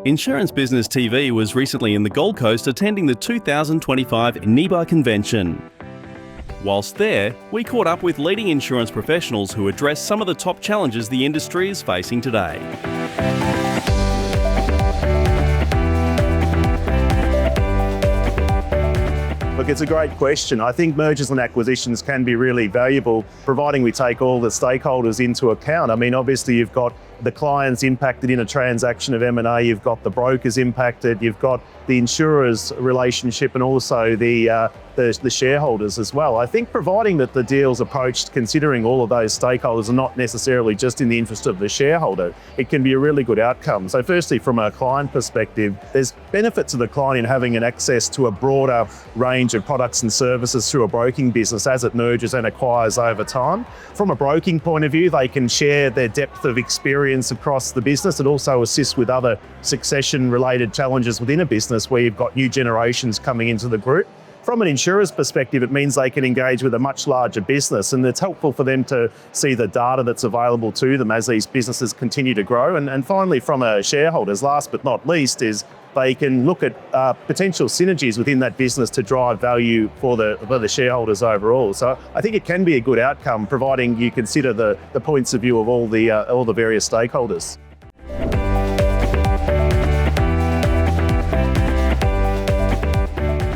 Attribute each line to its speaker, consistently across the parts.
Speaker 1: Insurance Business TV was recently in the Gold Coast attending the 2025 NIBA convention. Whilst there, we caught up with leading insurance professionals who addressed some of the top challenges the industry is facing today.
Speaker 2: Look, it's a great question. I think mergers and acquisitions can be really valuable, providing we take all the stakeholders into account. I mean, obviously you've got the clients impacted in a transaction of M&A, you've got the brokers impacted, you've got the insurers relationship, and also the shareholders as well. I think providing that the deal's approached considering all of those stakeholders are not necessarily just in the interest of the shareholder, it can be a really good outcome. So firstly, from a client perspective, there's benefit to the client in having an access to a broader range of products and services through a broking business as it merges and acquires over time. From a broking point of view, they can share their depth of experience across the business. It also assists with other succession-related challenges within a business where you've got new generations coming into the group. From an insurer's perspective, it means they can engage with a much larger business, and it's helpful for them to see the data that's available to them as these businesses continue to grow. And finally, from a shareholders, last but not least, is they can look at potential synergies within that business to drive value for the shareholders overall. So I think it can be a good outcome, providing you consider the points of view of all the various stakeholders.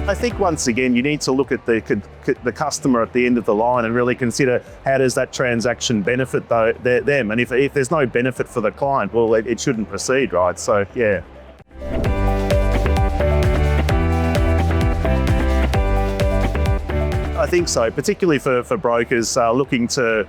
Speaker 2: I think once again, you need to look at the customer at the end of the line and really consider how does that transaction benefit them. And if there's no benefit for the client, well, it shouldn't proceed, right? So, yeah. I think so, particularly for brokers looking to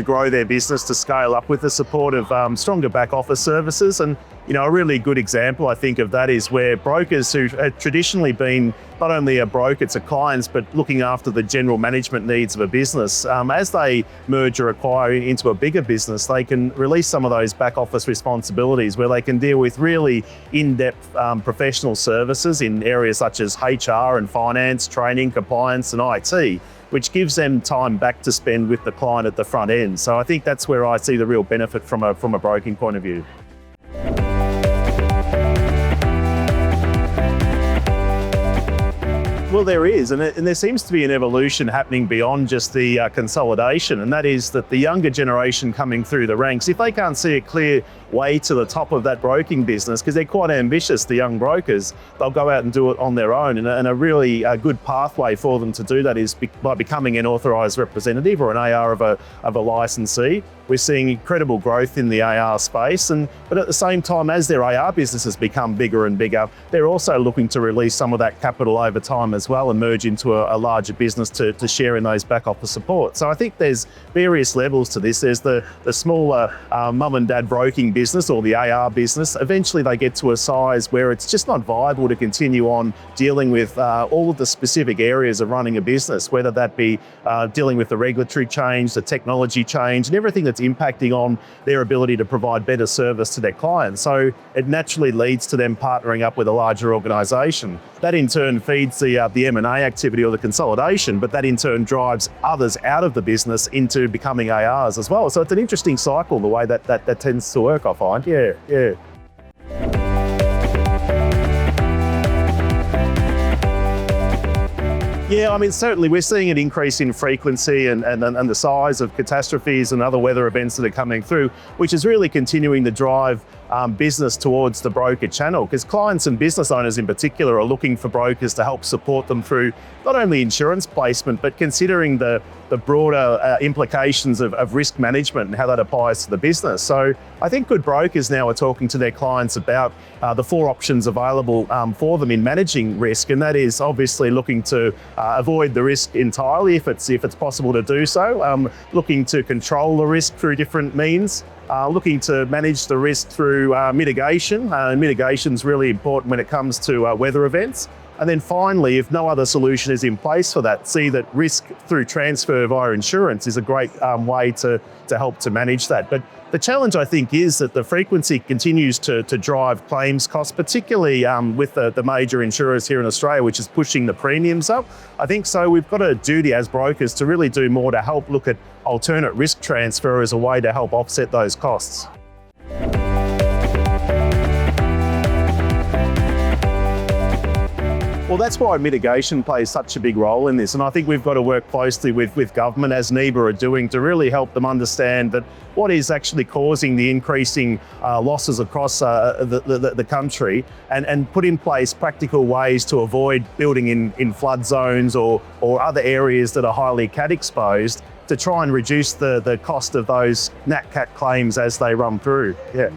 Speaker 2: grow their business, to scale up with the support of stronger back office services. And a really good example, I think, of that is where brokers who have traditionally been not only a broker to clients, but looking after the general management needs of a business, as they merge or acquire into a bigger business, they can release some of those back office responsibilities where they can deal with really in-depth professional services in areas such as HR and finance, training, compliance and IT, which gives them time back to spend with the client at the front end. So I think that's where I see the real benefit from a broking point of view. Well, there is, and there seems to be an evolution happening beyond just the consolidation, and that is that the younger generation coming through the ranks, if they can't see a clear way to the top of that broking business, because they're quite ambitious, the young brokers, they'll go out and do it on their own, and a really good pathway for them to do that is by becoming an authorised representative or an AR of a licensee. We're seeing incredible growth in the AR space, but at the same time, as their AR businesses become bigger and bigger, they're also looking to release some of that capital over time as well and merge into a larger business to share in those back office support. So I think there's various levels to this. There's the smaller mum and dad broking business or the AR business. Eventually they get to a size where it's just not viable to continue on dealing with all of the specific areas of running a business, whether that be dealing with the regulatory change, the technology change, and everything that's impacting on their ability to provide better service to their clients. So it naturally leads to them partnering up with a larger organisation. That in turn feeds the M&A activity or the consolidation, but that in turn drives others out of the business into becoming ARs as well. So it's an interesting cycle, the way that tends to work, I find. Yeah. Yeah, I mean, certainly we're seeing an increase in frequency and the size of catastrophes and other weather events that are coming through, which is really continuing to drive business towards the broker channel, because clients and business owners in particular are looking for brokers to help support them through not only insurance placement, but considering the broader implications of risk management and how that applies to the business. So I think good brokers now are talking to their clients about the 4 options available for them in managing risk, and that is obviously looking to avoid the risk entirely if it's possible to do so, looking to control the risk through different means, looking to manage the risk through mitigation, and mitigation is really important when it comes to weather events. And then finally, if no other solution is in place for that, see that risk through transfer via insurance is a great way to help to manage that. But the challenge, I think, is that the frequency continues to drive claims costs, particularly with the major insurers here in Australia, which is pushing the premiums up. I think so we've got a duty as brokers to really do more to help look at alternate risk transfer as a way to help offset those costs. Well, that's why mitigation plays such a big role in this. And I think we've got to work closely with government, as NIBA are doing, to really help them understand that what is actually causing the increasing losses across the country, and put in place practical ways to avoid building in flood zones or other areas that are highly cat exposed, to try and reduce the cost of those nat cat claims as they run through. Yeah.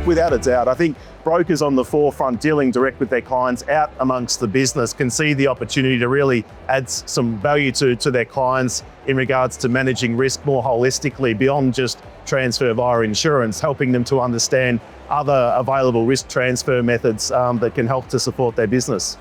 Speaker 2: Without a doubt, I think brokers on the forefront dealing direct with their clients out amongst the business can see the opportunity to really add some value to their clients in regards to managing risk more holistically beyond just transfer via insurance, helping them to understand other available risk transfer methods that can help to support their business.